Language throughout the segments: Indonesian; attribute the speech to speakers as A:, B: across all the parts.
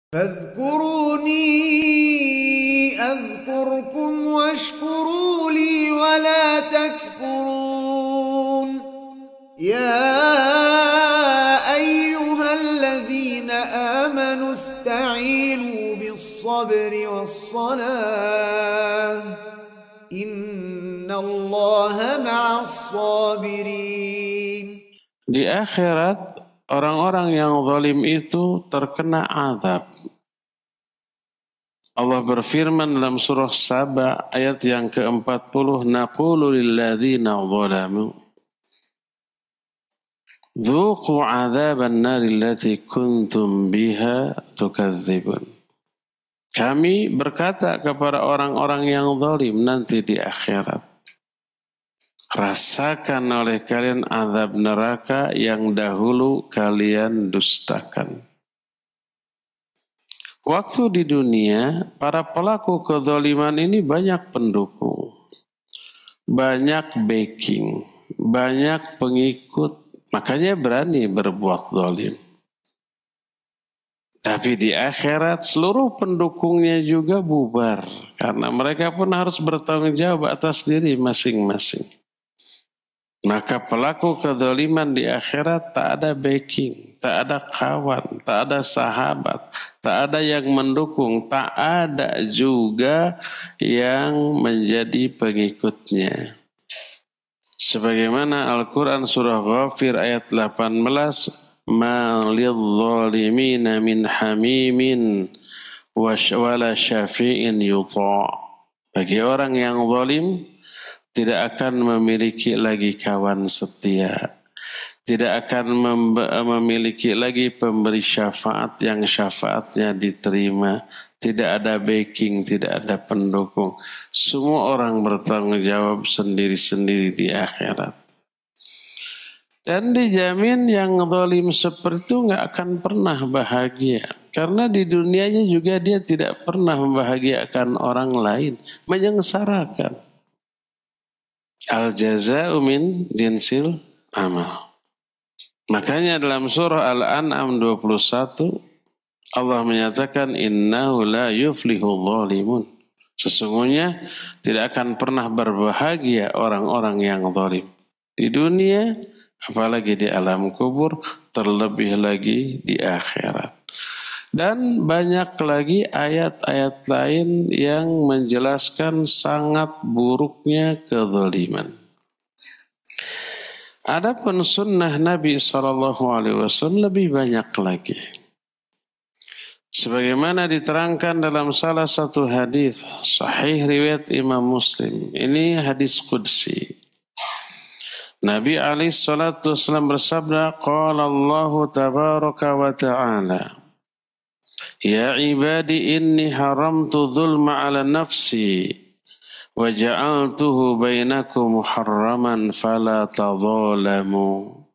A: فاذكروني أذكركم واشكروا لي ولا تكفرون يا أيها الذين آمنوا استعينوا بالصبر والصلاة إن الله مع الصابرين.
B: Di akhirat orang-orang yang zalim itu terkena azab. Allah berfirman dalam surah Saba ayat yang ke-40, naqulu lilladzina zalamu dzuqu adzaban nari allati kuntum biha tukadzibun. Kami berkata kepada orang-orang yang zalim nanti di akhirat, rasakan oleh kalian azab neraka yang dahulu kalian dustakan. Waktu di dunia, para pelaku kezaliman ini banyak pendukung, banyak backing, banyak pengikut, makanya berani berbuat zalim. Tapi di akhirat seluruh pendukungnya juga bubar, karena mereka pun harus bertanggung jawab atas diri masing-masing. Maka pelaku kezaliman di akhirat tak ada backing, tak ada kawan, tak ada sahabat, tak ada yang mendukung, tak ada juga yang menjadi pengikutnya. Sebagaimana Al-Quran surah Ghafir ayat 18, ma lidh-dhalimina min hamimin wala syafi'in yuta'. Bagi orang yang zalim tidak akan memiliki lagi kawan setia, tidak akan memiliki lagi pemberi syafaat yang syafaatnya diterima, tidak ada backing, tidak ada pendukung. Semua orang bertanggung jawab sendiri-sendiri di akhirat. Dan dijamin yang zalim seperti itu nggak akan pernah bahagia. Karena di dunianya juga dia tidak pernah membahagiakan orang lain, menyengsarakan. Al-jaza'u min jinsil amal. Makanya dalam surah Al-An'am 21 Allah menyatakan innahu la yuflihu dhalimun. Sesungguhnya tidak akan pernah berbahagia orang-orang yang zalim. Di dunia, apalagi di alam kubur, terlebih lagi di akhirat. Dan banyak lagi ayat-ayat lain yang menjelaskan sangat buruknya kezaliman. Adapun sunnah Nabi SAW lebih banyak lagi. Sebagaimana diterangkan dalam salah satu hadis sahih riwayat Imam Muslim. Ini hadis qudsi. Nabi SAW bersabda, qala Allah tabaraka wa ta'ala, ya ibadi inni haramtu dhulma ala nafsi wa ja'altuhu bainakum muharraman fala tadzalamu.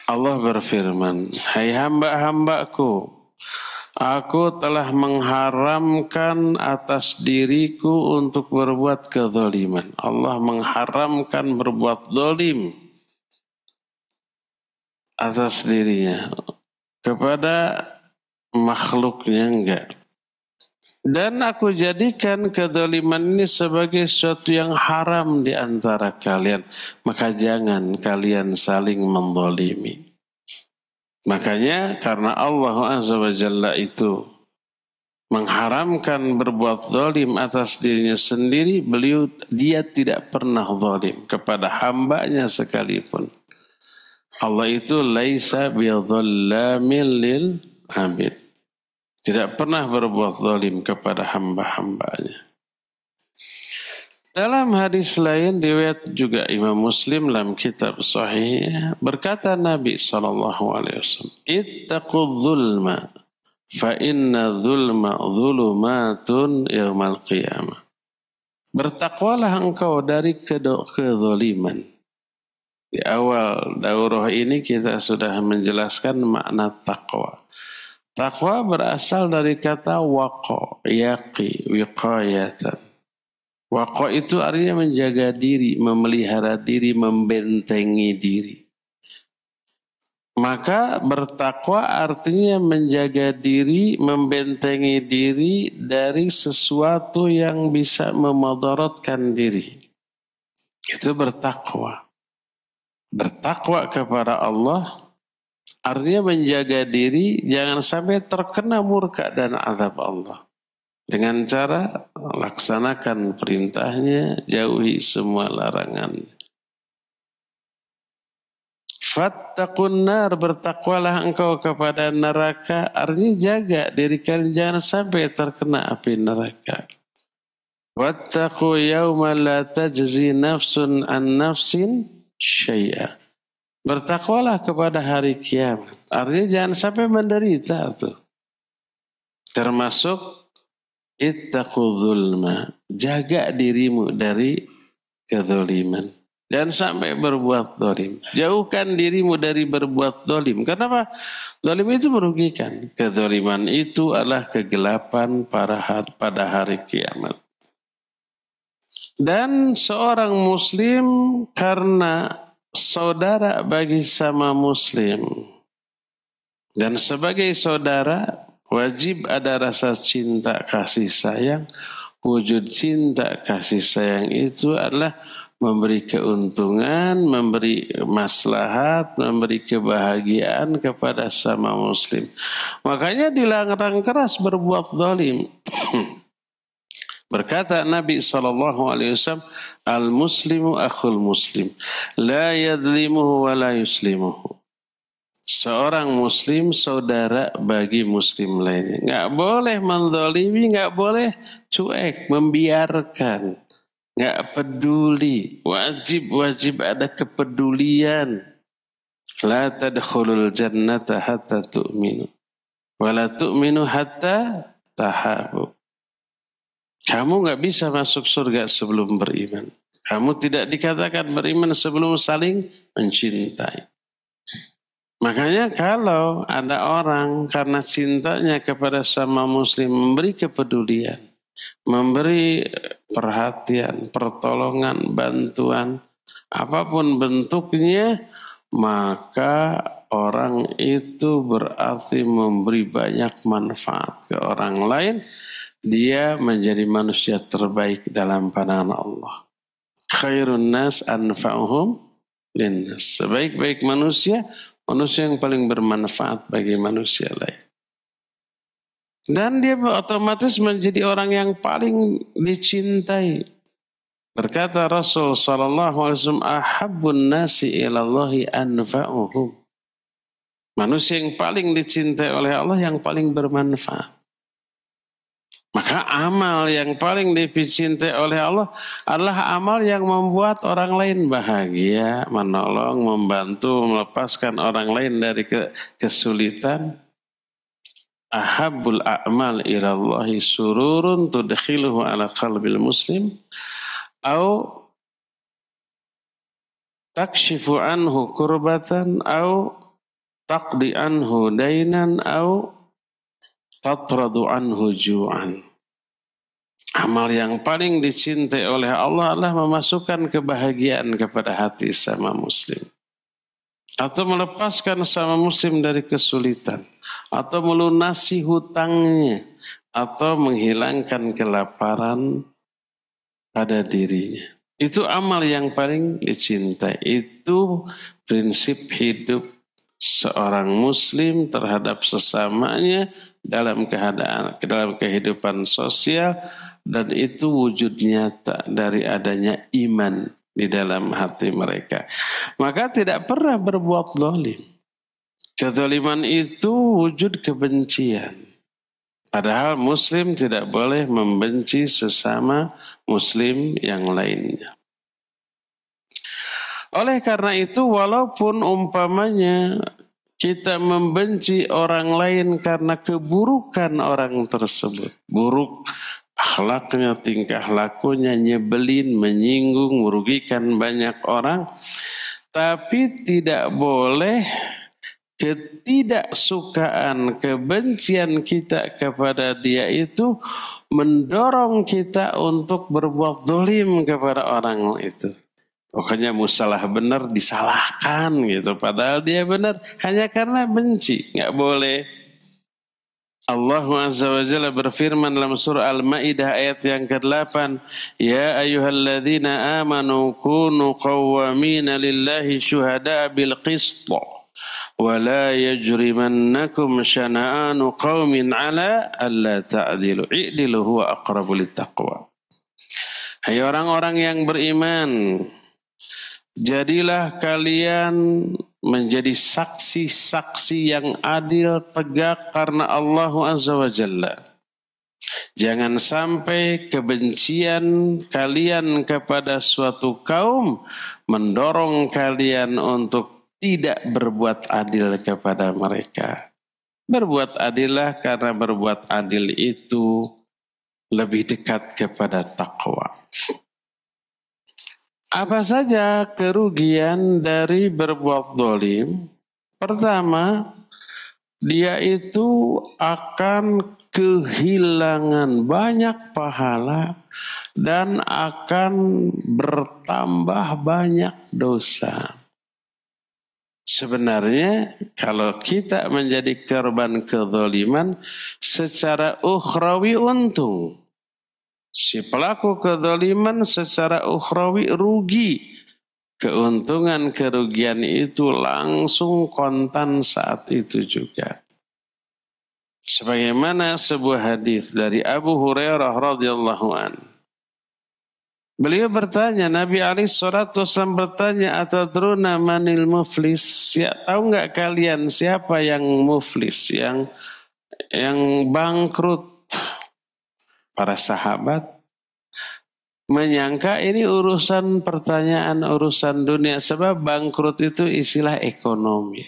B: Allah berfirman, hai hamba-hambaku, aku telah mengharamkan atas diriku untuk berbuat kezaliman. Allah mengharamkan berbuat zalim atas dirinya kepada makhluknya enggak. Dan aku jadikan kezaliman ini sebagai sesuatu yang haram di antara kalian. Maka jangan kalian saling menzalimi. Makanya karena Allah Azza wa Jalla itu mengharamkan berbuat zalim atas dirinya sendiri, dia tidak pernah zalim kepada hambanya sekalipun. Allah itu laisa bidzallamin lil abid. Tidak pernah berbuat zalim kepada hamba-hambanya. Dalam hadis lain riwayat juga Imam Muslim dalam kitab Sahih berkata Nabi SAW, ittaqudz zulma fa inna zulma zulumatun yaumal qiyamah. Bertakwalah engkau dari kezaliman. Di awal daurah ini kita sudah menjelaskan makna takwa. Takwa berasal dari kata waqa, yaqi, wiqayatan. Waqa itu artinya menjaga diri, memelihara diri, membentengi diri. Maka bertakwa artinya menjaga diri, membentengi diri dari sesuatu yang bisa memudaratkan diri. Itu bertakwa. Bertakwa kepada Allah artinya menjaga diri jangan sampai terkena murka dan azab Allah. Dengan cara laksanakan perintahnya, jauhi semua larangannya. Fattaqun nar, bertakwalah engkau kepada neraka, artinya jaga diri kalian jangan sampai terkena api neraka. Wattaqu yawma la tajzi nafsun an nafsin syai'a. Bertakwalah kepada hari kiamat, artinya jangan sampai menderita tuh. Termasuk ittaqu dzulma, jaga dirimu dari kezaliman. Dan sampai berbuat zalim. Jauhkan dirimu dari berbuat zalim. Kenapa? Zalim itu merugikan. Kezaliman itu adalah kegelapan pada hari kiamat. Dan seorang muslim karena saudara bagi sama muslim. Dan sebagai saudara wajib ada rasa cinta kasih sayang. Wujud cinta kasih sayang itu adalah memberi keuntungan, memberi maslahat, memberi kebahagiaan kepada sama muslim. Makanya dilarang keras berbuat zalim. Berkata Nabi SAW, al-muslimu akhul muslim, la yadlimuhu wa la yuslimuhu. Seorang muslim saudara bagi muslim lainnya. Nggak boleh menzalimi, nggak boleh cuek, membiarkan. Nggak peduli, wajib ada kepedulian. La tadkhulul jannata hatta tu'minu, wa la tu'minu hatta tahabu. Kamu nggak bisa masuk surga sebelum beriman. Kamu tidak dikatakan beriman sebelum saling mencintai. Makanya kalau ada orang karena cintanya kepada sama muslim memberi kepedulian, memberi perhatian, pertolongan, bantuan, apapun bentuknya, maka orang itu berarti memberi banyak manfaat ke orang lain. Dia menjadi manusia terbaik dalam pandangan Allah. Khairun nas anfa'uhum linnas. Sebaik-baik manusia, manusia yang paling bermanfaat bagi manusia lain. Dan dia otomatis menjadi orang yang paling dicintai. Berkata Rasul sallallahu alaihi wasallam, ahabbun nasi ilallahi anfa'uhum. Manusia yang paling dicintai oleh Allah yang paling bermanfaat. Maka amal yang paling dicintai oleh Allah adalah amal yang membuat orang lain bahagia, menolong, membantu, melepaskan orang lain dari kesulitan. Ahabbul a'mal ilallahi sururun tudkhiluhu ala qalbil muslim au takshifu anhu kurbatan au taqdi anhu dainan au tatradu anhu ju'an. Amal yang paling dicintai oleh Allah adalah memasukkan kebahagiaan kepada hati sama muslim. Atau melepaskan sama muslim dari kesulitan. Atau melunasi hutangnya. Atau menghilangkan kelaparan pada dirinya. Itu amal yang paling dicintai. Itu prinsip hidup seorang muslim terhadap sesamanya dalam kehidupan sosial, dan itu wujud nyata dari adanya iman di dalam hati mereka. Maka tidak pernah berbuat zalim. Kezaliman itu wujud kebencian. Padahal muslim tidak boleh membenci sesama muslim yang lainnya. Oleh karena itu, walaupun umpamanya kita membenci orang lain karena keburukan orang tersebut, buruk akhlaknya, tingkah lakunya, nyebelin, menyinggung, merugikan banyak orang, tapi tidak boleh ketidaksukaan, kebencian kita kepada dia itu mendorong kita untuk berbuat zalim kepada orang itu. Pokoknya musalah benar disalahkan gitu. Padahal dia benar hanya karena benci. Nggak boleh. Allah Azza wa Jalla berfirman dalam surah Al-Maidah ayat yang ke-8, Ya ayyuhalladzina amanu kunu qawwamina lillahi syuhada'a bil qist wa la yajrimannakum syana'anu qaumin ala alla ta'dilu i'dilu huwa aqrabu littaqwa. Hai orang-orang yang beriman, jadilah kalian menjadi saksi-saksi yang adil tegak karena Allah Azza wa Jalla. Jangan sampai kebencian kalian kepada suatu kaum mendorong kalian untuk tidak berbuat adil kepada mereka. Berbuat adillah karena berbuat adil itu lebih dekat kepada takwa. Apa saja kerugian dari berbuat zalim? Pertama, dia itu akan kehilangan banyak pahala dan akan bertambah banyak dosa. Sebenarnya kalau kita menjadi korban kezaliman secara ukhrawi untung. Si pelaku kezaliman secara ukhrawi rugi. Keuntungan kerugian itu langsung kontan saat itu juga. Sebagaimana sebuah hadis dari Abu Hurairah radhiyallahu an. Beliau bertanya, Nabi SAW bertanya, atadruna manil muflis? Ya, tahu nggak kalian siapa yang muflis, yang bangkrut? Para sahabat menyangka ini urusan pertanyaan, urusan dunia. Sebab bangkrut itu istilah ekonomi,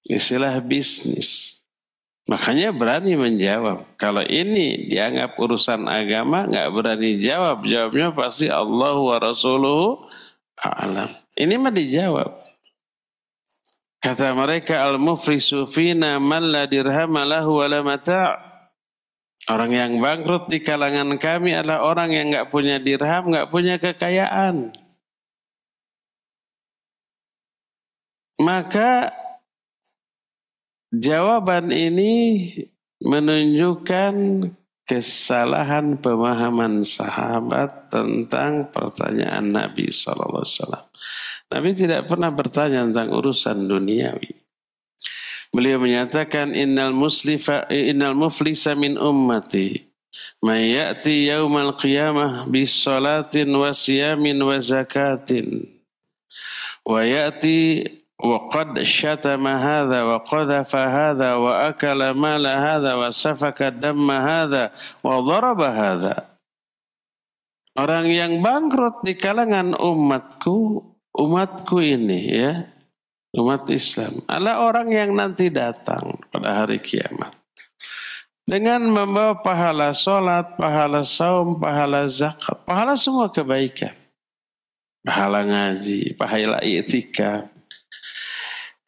B: istilah bisnis. Makanya berani menjawab. Kalau ini dianggap urusan agama, nggak berani jawab. Jawabnya pasti Allah wa Rasuluhu a'lam. Ini mah dijawab. Kata mereka, al-muflisu fina man la dirhama lahu wa la mata'. Orang yang bangkrut di kalangan kami adalah orang yang nggak punya dirham, nggak punya kekayaan. Maka jawaban ini menunjukkan kesalahan pemahaman sahabat tentang pertanyaan Nabi SAW. Nabi tidak pernah bertanya tentang urusan duniawi. Beliau menyatakan innal muflisa min ummati may ya'ti yaumal qiyamah bis salatin wa siyamin wa zakatin wa ya'ti wa qad syatama hadha wa qadhafa hadha wa akala mala hadha wa safaka damma hadha wa daraba hadha. Orang yang bangkrut di kalangan umatku ini ya, umat Islam adalah orang yang nanti datang pada hari kiamat dengan membawa pahala sholat, pahala saum, pahala zakat, pahala semua kebaikan, pahala ngaji, pahala i'tikaf.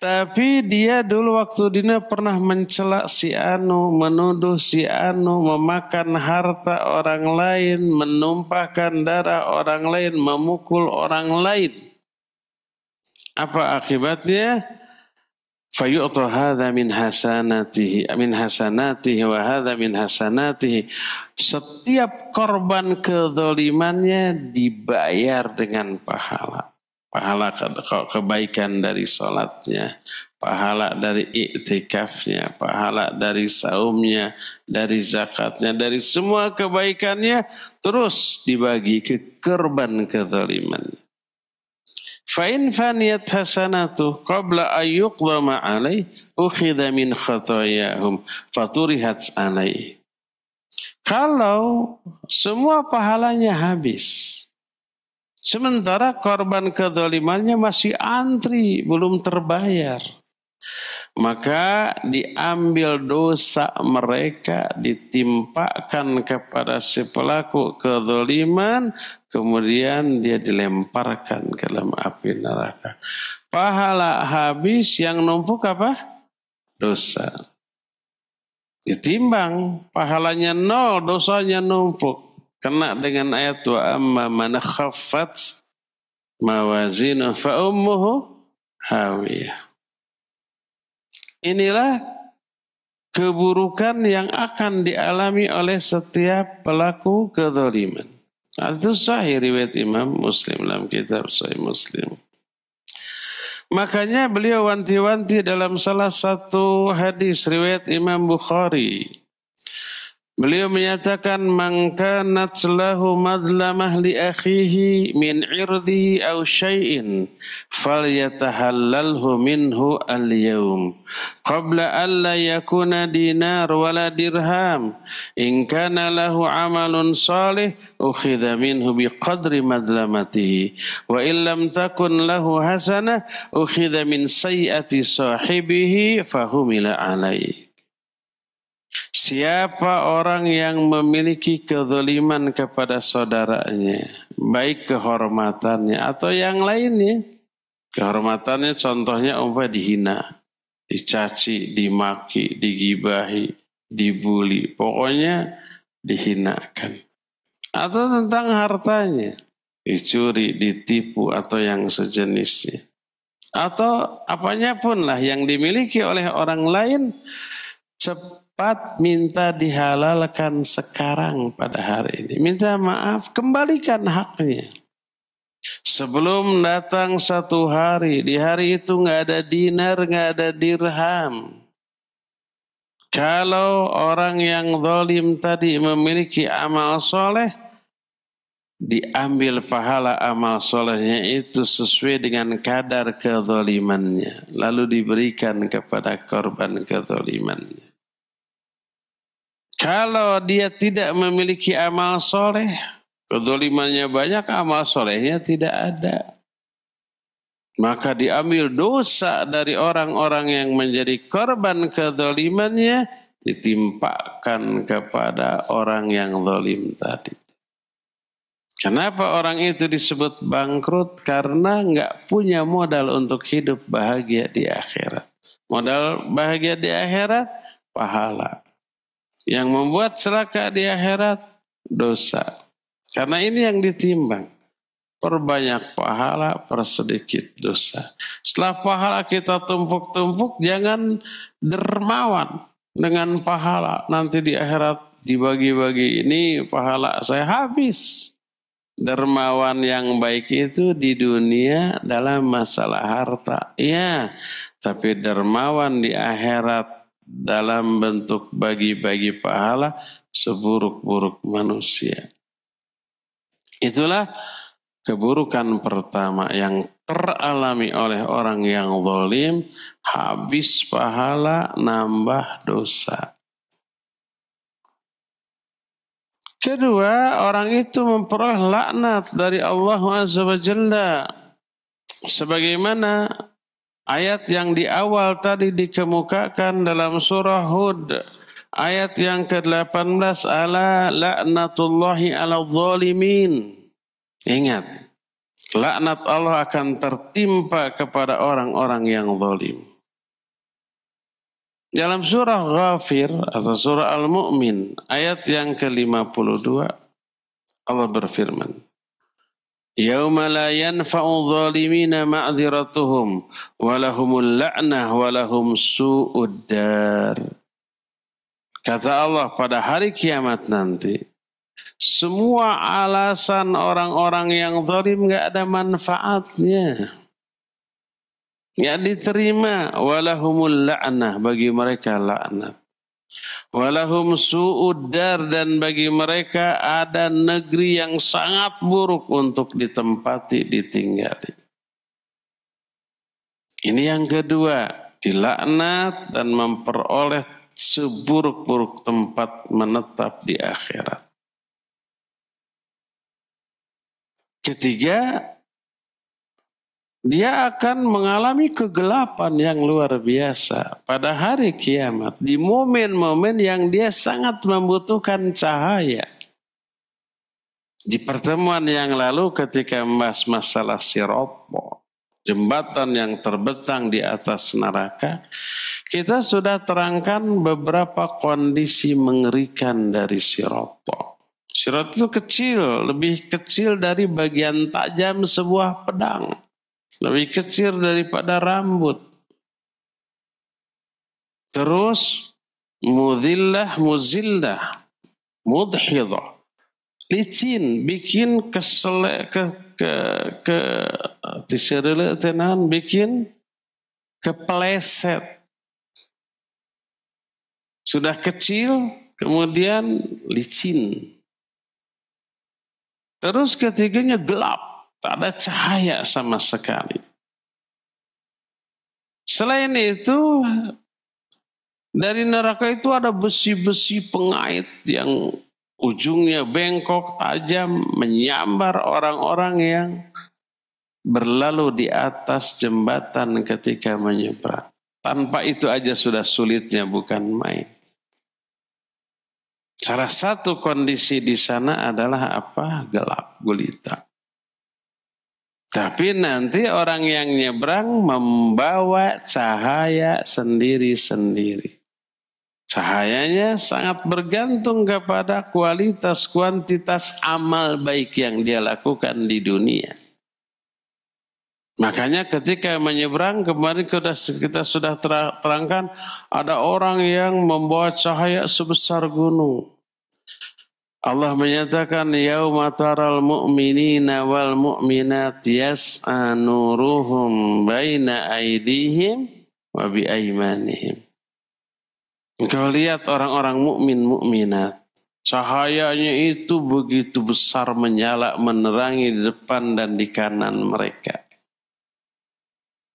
B: Tapi dia dulu waktu dunia pernah mencela si anu, menuduh si anu, memakan harta orang lain, menumpahkan darah orang lain, memukul orang lain. Apa akibatnya? Fayu'ta hadza min hasanatihi wa hadza min hasanatihi. Setiap korban kezalimannya dibayar dengan pahala. Pahala kebaikan dari salatnya, pahala dari iktikafnya, pahala dari saumnya, dari zakatnya, dari semua kebaikannya terus dibagi ke korban kezalimannya. Fa'in faniyat hasanatuh qabla ayyuqdama alaih ukhidha min khatayahum faturihat alaih. Kalau semua pahalanya habis, sementara korban kezalimannya masih antri, belum terbayar, maka diambil dosa mereka, ditimpakan kepada si pelaku kezaliman, kemudian dia dilemparkan ke dalam api neraka. Pahala habis, yang numpuk apa? Dosa. Ditimbang, pahalanya 0, dosanya numpuk. Kena dengan ayat wa amma man khaffat mawazinuhu fa ummuhu hawiyah. Inilah keburukan yang akan dialami oleh setiap pelaku kezaliman. Itu sahih riwayat Imam Muslim dalam kitab Sahih Muslim. Makanya beliau wanti-wanti dalam salah satu hadis riwayat Imam Bukhari. Beliau menyatakan man kanat lahu madlamah li akhihi min irdihi aw syai'in falyatahallalhu minhu al-yawm qabla an la yakuna dinar wala dirham in kana lahu amalun salih ukhidha minhu biqadri madlamatihi wa in lam takun lahu hasanah ukhidha min sayyiati sahibihi fahumila alaihi. Siapa orang yang memiliki kezaliman kepada saudaranya, baik kehormatannya atau yang lainnya. Kehormatannya contohnya umpamanya dihina, dicaci, dimaki, digibahi, dibuli, pokoknya dihinakan. Atau tentang hartanya, dicuri, ditipu atau yang sejenisnya. Atau apanya pun lah yang dimiliki oleh orang lain, cepat minta dihalalkan sekarang pada hari ini. Minta maaf, kembalikan haknya. Sebelum datang satu hari, di hari itu nggak ada dinar, nggak ada dirham. Kalau orang yang zalim tadi memiliki amal soleh, diambil pahala amal solehnya itu sesuai dengan kadar kezalimannya. Lalu diberikan kepada korban kezalimannya. Kalau dia tidak memiliki amal soleh, kezalimannya banyak, amal solehnya tidak ada, maka diambil dosa dari orang-orang yang menjadi korban kezalimannya, ditimpakan kepada orang yang zalim tadi. Kenapa orang itu disebut bangkrut? Karena nggak punya modal untuk hidup bahagia di akhirat. Modal bahagia di akhirat, pahala. Yang membuat celaka di akhirat, dosa. Karena ini yang ditimbang. Perbanyak pahala, persedikit dosa. Setelah pahala kita tumpuk-tumpuk, jangan dermawan dengan pahala. Nanti di akhirat dibagi-bagi, ini pahala saya habis. Dermawan yang baik itu di dunia dalam masalah harta. Iya, tapi dermawan di akhirat dalam bentuk bagi-bagi pahala seburuk-buruk manusia. Itulah keburukan pertama yang teralami oleh orang yang zalim, habis pahala, nambah dosa. Kedua, orang itu memperoleh laknat dari Allah Azza wa Jalla. Sebagaimana ayat yang di awal tadi dikemukakan dalam surah Hud. Ayat yang ke-18. Ala la'natullahi ala zalimin. Ingat. Laknat Allah akan tertimpa kepada orang-orang yang zalim. Dalam surah Ghafir atau surah Al-Mu'min. Ayat yang ke-52. Allah berfirman. Yauma la yanfa'u zalimina ma'dziratuhum walahumul la'nah walahum su'ud dar. Kata Allah, pada hari kiamat nanti, semua alasan orang-orang yang zalim enggak ada manfaatnya. Enggak diterima. Walahumul la'nah, bagi mereka laknat. Walahum su'ud dar, dan bagi mereka ada negeri yang sangat buruk untuk ditempati, ditinggali. Ini yang kedua, dilaknat dan memperoleh seburuk-buruk tempat menetap di akhirat. Ketiga, dia akan mengalami kegelapan yang luar biasa pada hari kiamat. Di momen-momen yang dia sangat membutuhkan cahaya. Di pertemuan yang lalu ketika membahas masalah Sirat, jembatan yang terbentang di atas neraka, kita sudah terangkan beberapa kondisi mengerikan dari Sirat. Sirat itu kecil, lebih kecil dari bagian tajam sebuah pedang. Lebih kecil daripada rambut. Terus mudhillah, muzillah, mudhidah. Licin, bikin bikin kepeleset. Sudah kecil, kemudian licin. Terus ketiganya gelap, tak ada cahaya sama sekali. Selain itu, dari neraka itu ada besi-besi pengait yang ujungnya bengkok, tajam, menyambar orang-orang yang berlalu di atas jembatan ketika menyeberang. Tanpa itu aja sudah sulitnya, bukan main. Salah satu kondisi di sana adalah apa? Gelap gulita. Tapi nanti orang yang nyebrang membawa cahaya sendiri-sendiri. Cahayanya sangat bergantung kepada kualitas, kuantitas amal baik yang dia lakukan di dunia. Makanya ketika menyeberang, kemarin kita sudah terangkan, ada orang yang membawa cahaya sebesar gunung. Allah menyatakan, yauma taral mu'minina wal mu'minat yas'a nuruhum baina aydihim wa bi aymanihim. Engkau lihat orang-orang mukmin mukminat, cahayanya itu begitu besar menyala menerangi di depan dan di kanan mereka.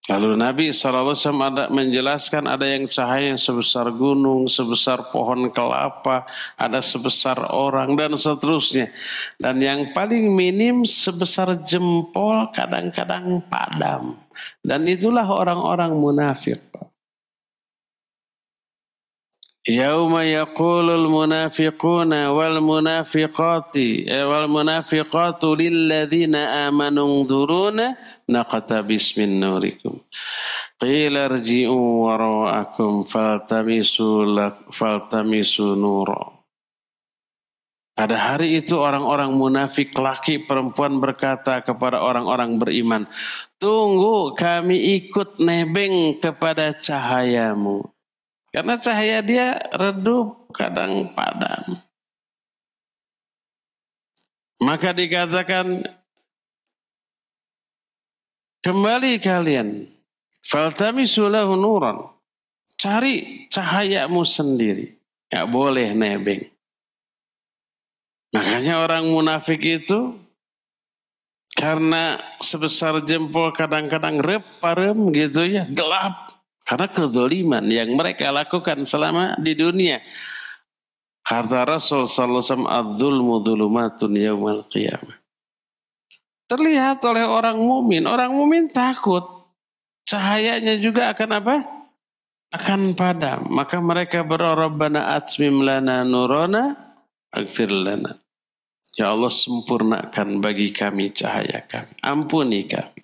B: Lalu Nabi SAW ada menjelaskan ada yang cahaya sebesar gunung, sebesar pohon kelapa, ada sebesar orang dan seterusnya. Dan yang paling minim sebesar jempol kadang-kadang padam. Dan itulah orang-orang munafik. Yauma yaqulul munafiquna wal munafiqatu lilladzina amanu nzuruna naqtabis min nurikum. Qila irji'u wara'akum faltamisu nura. Pada hari itu orang-orang munafik laki perempuan berkata kepada orang-orang beriman, tunggu kami ikut nebeng kepada cahayamu. Karena cahaya dia redup, kadang padam. Maka dikatakan, kembali kalian, faltamisu lahu nuran. Cari cahayamu sendiri. Gak boleh nebeng. Makanya orang munafik itu, karena sebesar jempol kadang-kadang reparem gitu ya, gelap. Karena kezaliman yang mereka lakukan selama di dunia. Kata Rasul sallallahu alaihi wasallam, "Adz-dzulmu dzulumatun yaumal qiyamah." Terlihat oleh orang mukmin. Orang mukmin takut cahayanya juga akan apa? Akan padam. Maka mereka berdoa, "Rabbana atmim lana nurana, aghfir lana." Ya Allah, sempurnakan bagi kami cahaya kami. Ampuni kami.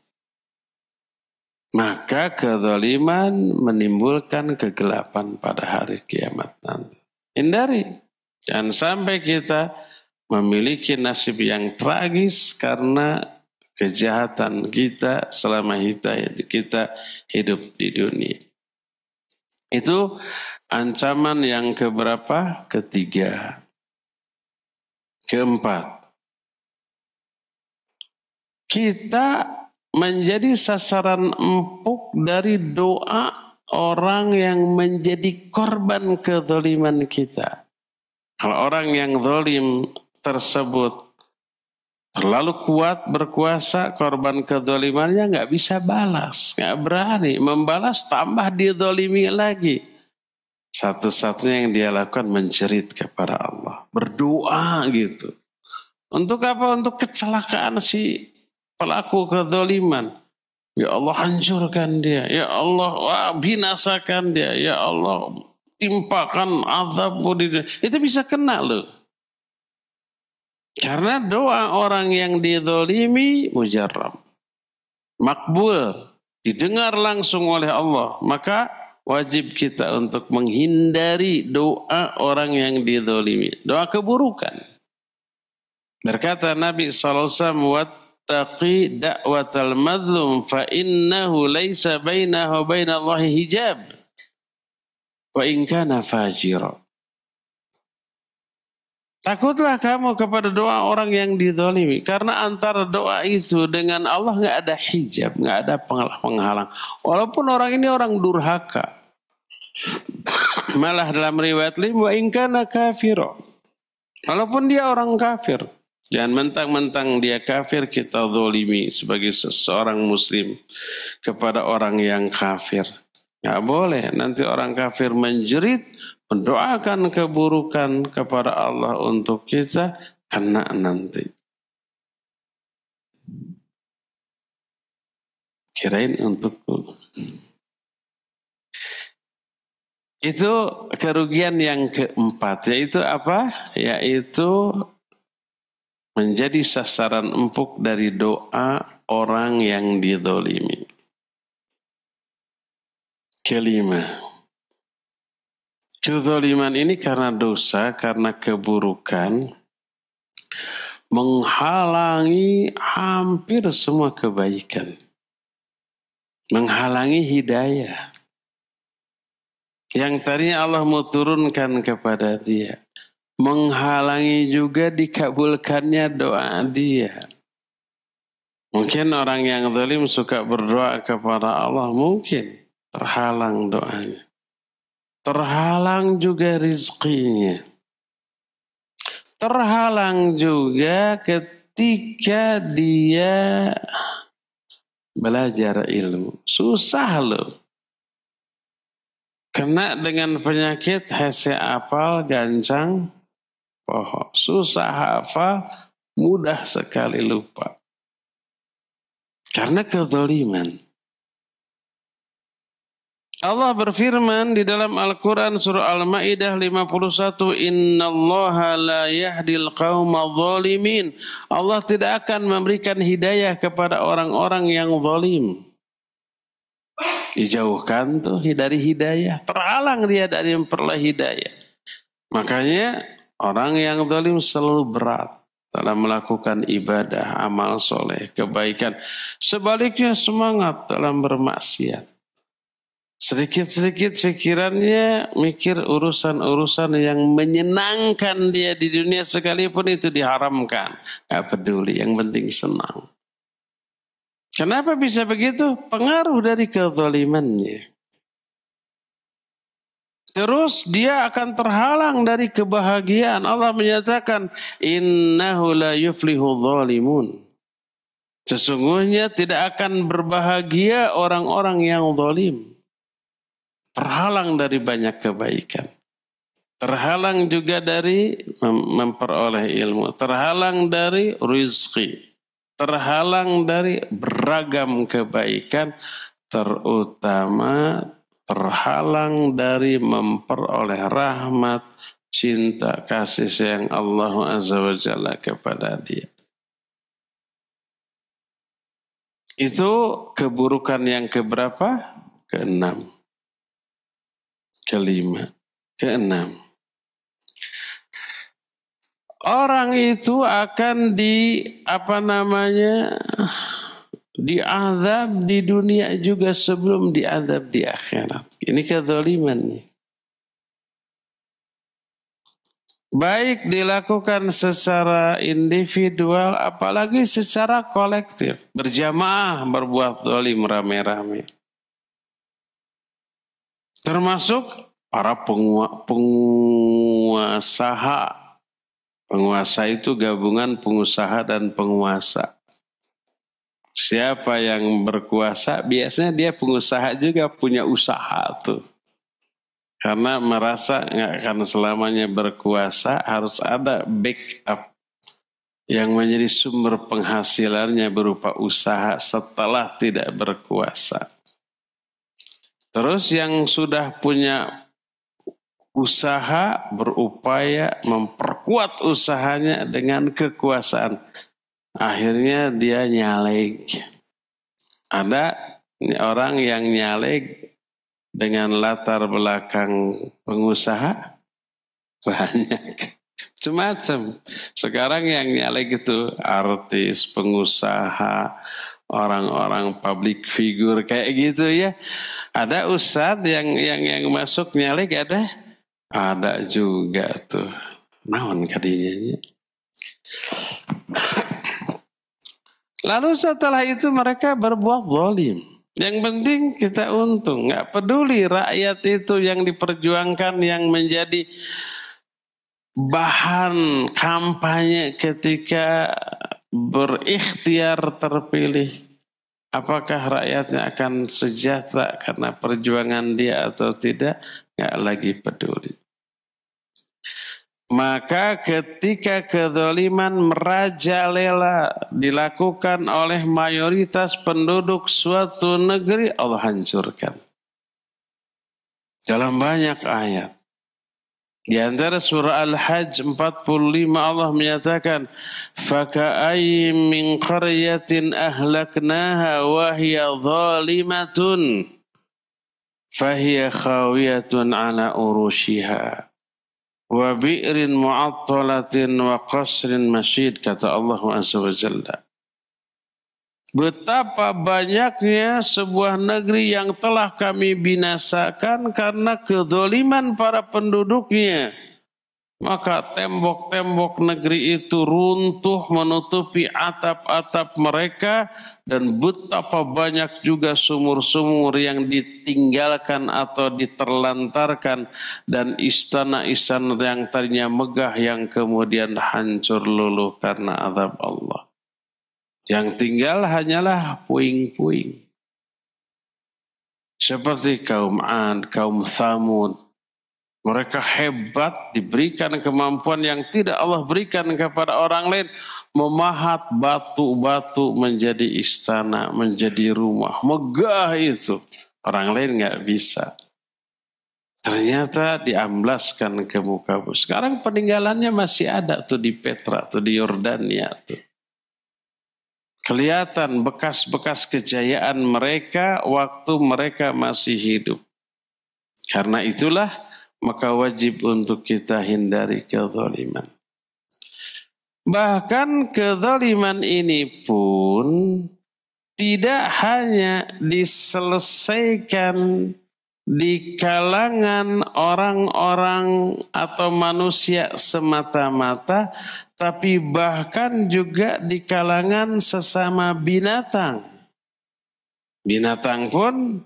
B: Maka kezaliman menimbulkan kegelapan pada hari kiamat nanti. Hindari. Jangan sampai kita memiliki nasib yang tragis karena kejahatan kita selama kita hidup di dunia. Itu ancaman yang keberapa? Ketiga. Keempat. Kita menjadi sasaran empuk dari doa orang yang menjadi korban kezaliman kita. Kalau orang yang zalim tersebut terlalu kuat berkuasa, korban kezalimannya nggak bisa balas, nggak berani membalas, tambah dizalimi lagi. Satu-satunya yang dia lakukan menjerit kepada Allah, berdoa gitu. Untuk apa? Untuk kecelakaan si pelaku kezaliman. Ya Allah, hancurkan dia. Ya Allah, binasakan dia. Ya Allah, timpakan azabmu di dunia. Itu bisa kena loh. Karena doa orang yang dizalimi mujarrab, makbul, didengar langsung oleh Allah. Maka wajib kita untuk menghindari doa orang yang dizalimi. Doa keburukan. Berkata Nabi SAW, wattaqi da'watal madlum fa innahu laisa bainahu bainallahi hijab wa in kana fajira. Takutlah kamu kepada doa orang yang dizalimi. Karena antara doa itu dengan Allah nggak ada hijab, nggak ada penghalang. Walaupun orang ini orang durhaka. Malah dalam riwayat lain, wa in kana kafira. Walaupun dia orang kafir. Jangan mentang-mentang dia kafir kita zalimi sebagai seorang muslim kepada orang yang kafir. Nggak boleh. Nanti orang kafir menjerit, mendoakan keburukan kepada Allah untuk kita, kena nanti. Kirain untukku. Itu kerugian yang keempat, yaitu apa? Yaitu menjadi sasaran empuk dari doa orang yang dizalimi. Kelima, kezaliman ini karena dosa, karena keburukan, menghalangi hampir semua kebaikan. Menghalangi hidayah. Yang tadinya Allah mau turunkan kepada dia. Menghalangi juga dikabulkannya doa dia. Mungkin orang yang zalim suka berdoa kepada Allah, mungkin terhalang doanya. Terhalang juga rizkinya. Terhalang juga ketika dia belajar ilmu. Susah loh. Kena dengan penyakit hese apal, gancang, pohon. Susah hafal, mudah sekali lupa. Karena kezaliman. Allah berfirman di dalam Al-Quran surah Al-Ma'idah 51, Innallaha la yahdil qawma zalimin. Allah tidak akan memberikan hidayah kepada orang-orang yang zalim. Dijauhkan tuh dari hidayah. Terhalang dia dari memperoleh hidayah. Makanya orang yang zalim selalu berat dalam melakukan ibadah, amal soleh, kebaikan. Sebaliknya semangat dalam bermaksiat. Sedikit-sedikit pikirannya mikir urusan-urusan yang menyenangkan dia di dunia sekalipun itu diharamkan. Gak peduli, yang penting senang. Kenapa bisa begitu? Pengaruh dari kezalimannya. Terus dia akan terhalang dari kebahagiaan. Allah menyatakan, Innahu la yuflihu zalimun. Sesungguhnya tidak akan berbahagia orang-orang yang zalim. Terhalang dari banyak kebaikan. Terhalang juga dari memperoleh ilmu. Terhalang dari rizki. Terhalang dari beragam kebaikan. Terutama terhalang dari memperoleh rahmat, cinta, kasih sayang Allah Azza wa Jalla kepada dia. Itu keburukan yang keberapa? Keenam. Kelima, keenam. Orang itu akan diazab di dunia juga sebelum diazab di akhirat. Ini kezaliman nih. Baik dilakukan secara individual, apalagi secara kolektif. Berjamaah berbuat zalim rame-rame. Termasuk para penguasa. Penguasa itu gabungan pengusaha dan penguasa. Siapa yang berkuasa, biasanya dia pengusaha juga punya usaha tuh. Karena merasa nggak akan selamanya berkuasa, harus ada backup yang menjadi sumber penghasilannya berupa usaha setelah tidak berkuasa. Terus yang sudah punya usaha berupaya memperkuat usahanya dengan kekuasaan. Akhirnya dia nyaleg. Ada orang yang nyaleg dengan latar belakang pengusaha banyak. Macam-macam. Sekarang yang nyalek itu artis, pengusaha, orang-orang public figure kayak gitu ya. Ada ustadz yang masuk nyalek ada juga tuh. Naon kadinya. Lalu setelah itu mereka berbuat zalim. Yang penting kita untung, nggak peduli rakyat itu yang diperjuangkan yang menjadi bahan kampanye ketika berikhtiar terpilih. Apakah rakyatnya akan sejahtera karena perjuangan dia atau tidak? Nggak lagi peduli. Maka ketika kezaliman merajalela dilakukan oleh mayoritas penduduk suatu negeri, Allah hancurkan. Dalam banyak ayat. Di antara surah Al-Hajj 45 Allah menyatakan faka'ayyin min qaryatin ahlaknaha wa hiya zalimatun fahiya khawiyatun ala urushiha wa bi'rin mu'attalatin wa qasrin masyid, kata Allah Azza wa Jalla. Betapa banyaknya sebuah negeri yang telah kami binasakan karena kezaliman para penduduknya. Maka tembok-tembok negeri itu runtuh menutupi atap-atap mereka dan betapa banyak juga sumur-sumur yang ditinggalkan atau diterlantarkan dan istana-istana yang tadinya megah yang kemudian hancur luluh karena azab Allah. Yang tinggal hanyalah puing-puing. Seperti kaum Ad, kaum Thamud. Mereka hebat, diberikan kemampuan yang tidak Allah berikan kepada orang lain. Memahat batu-batu menjadi istana, menjadi rumah. Megah itu. Orang lain nggak bisa. Ternyata diamblaskan ke muka bumi. Sekarang peninggalannya masih ada tuh di Petra, tuh di Yordania tuh. Kelihatan bekas-bekas kejayaan mereka waktu mereka masih hidup. Karena itulah maka wajib untuk kita hindari kezaliman. Bahkan kezaliman ini pun tidak hanya diselesaikan di kalangan orang-orang atau manusia semata-mata, tapi bahkan juga di kalangan sesama binatang. Binatang pun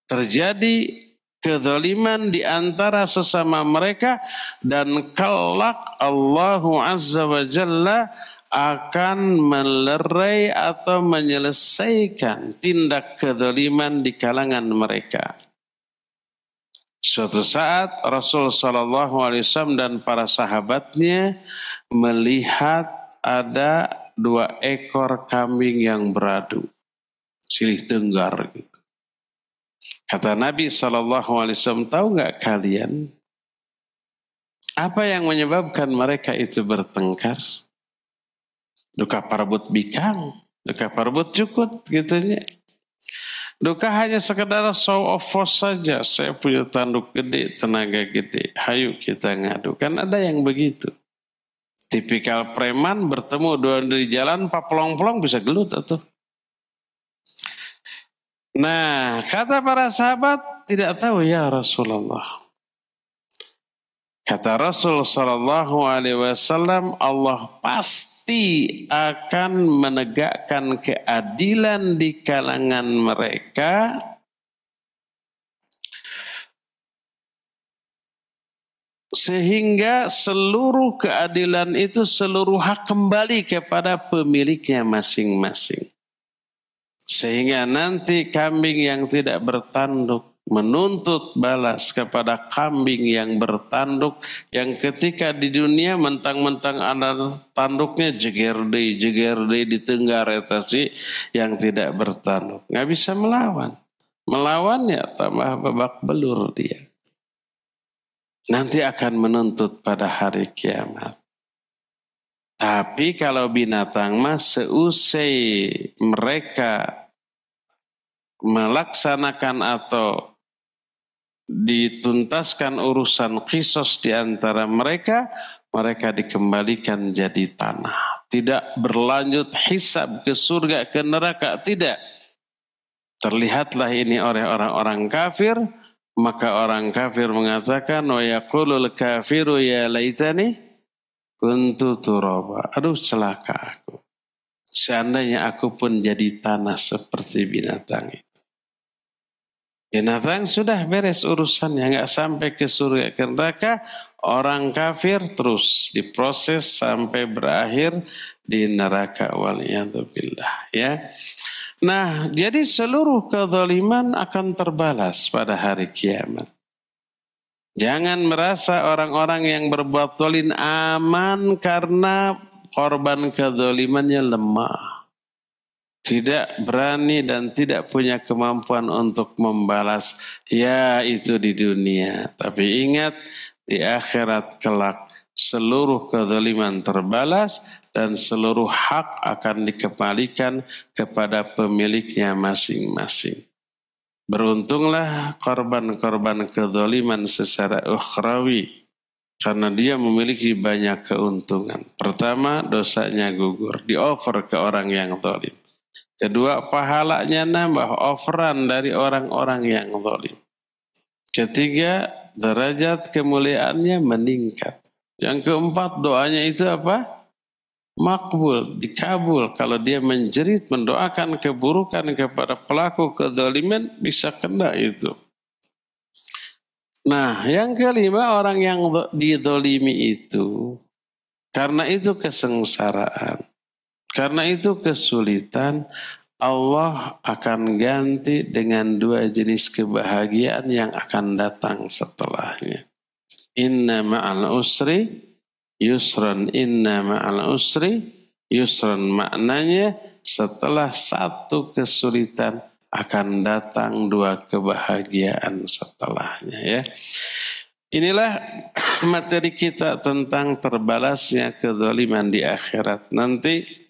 B: terjadi kezaliman di antara sesama mereka dan kelak Allah Azza wa Jalla akan melerai atau menyelesaikan tindak kezaliman di kalangan mereka. Suatu saat Rasul SAW dan para sahabatnya melihat ada 2 ekor kambing yang beradu, silih tenggar gitu. Kata Nabi SAW, tahu nggak kalian apa yang menyebabkan mereka itu bertengkar? Duka parbut bikang, duka parbut cukut gitunya. Duka hanya sekedar show of force saja. Saya punya tanduk gede, tenaga gede. Hayu kita ngadu. Kan ada yang begitu. Tipikal preman bertemu dua di jalan, papelong-pelong bisa gelut atau. Nah, kata para sahabat, tidak tahu ya Rasulullah. Kata Rasul SAW, Allah pasti akan menegakkan keadilan di kalangan mereka sehingga seluruh keadilan itu seluruh hak kembali kepada pemiliknya masing-masing. Sehingga nanti kambing yang tidak bertanduk menuntut balas kepada kambing yang bertanduk, yang ketika di dunia mentang-mentang ada tanduknya jeger deh ditenggar etasi yang tidak bertanduk. Nggak bisa melawan. Melawan ya tambah babak belur dia. Nanti akan menuntut pada hari kiamat. Tapi kalau binatang mah seusai mereka melaksanakan atau dituntaskan urusan qisas di antara mereka, mereka dikembalikan jadi tanah. Tidak berlanjut hisab ke surga, ke neraka, tidak. Terlihatlah ini oleh orang-orang kafir, maka orang kafir mengatakan, wa yaqulul kafiru ya laitani kuntu turaba. Aduh celaka aku. Seandainya aku pun jadi tanah seperti binatang itu. Binatang sudah beres urusannya, nggak sampai ke surga ke neraka. Orang kafir terus diproses sampai berakhir di neraka, waliyadzubillah, ya. Nah, jadi seluruh kezaliman akan terbalas pada hari kiamat. Jangan merasa orang-orang yang berbuat zalim aman karena korban kezalimannya lemah. Tidak berani dan tidak punya kemampuan untuk membalas, ya itu di dunia. Tapi ingat, di akhirat kelak seluruh kezaliman terbalas dan seluruh hak akan dikembalikan kepada pemiliknya masing-masing. Beruntunglah korban-korban kezaliman secara ukhrawi, karena dia memiliki banyak keuntungan. Pertama, dosanya gugur, di-offer ke orang yang zalim. Kedua, pahalanya nambah, offeran dari orang-orang yang zalim. Ketiga, derajat kemuliaannya meningkat. Yang keempat, doanya itu apa? Makbul, dikabul. Kalau dia menjerit, mendoakan keburukan kepada pelaku kezaliman, bisa kena itu. Nah, yang kelima, orang yang dizalimi itu, karena itu kesengsaraan, karena itu kesulitan, Allah akan ganti dengan dua jenis kebahagiaan yang akan datang setelahnya. Inna ma'al usri yusran, inna ma'al usri yusran. Maknanya setelah satu kesulitan akan datang dua kebahagiaan setelahnya, ya. Inilah materi kita tentang terbalasnya kezaliman di akhirat. Nanti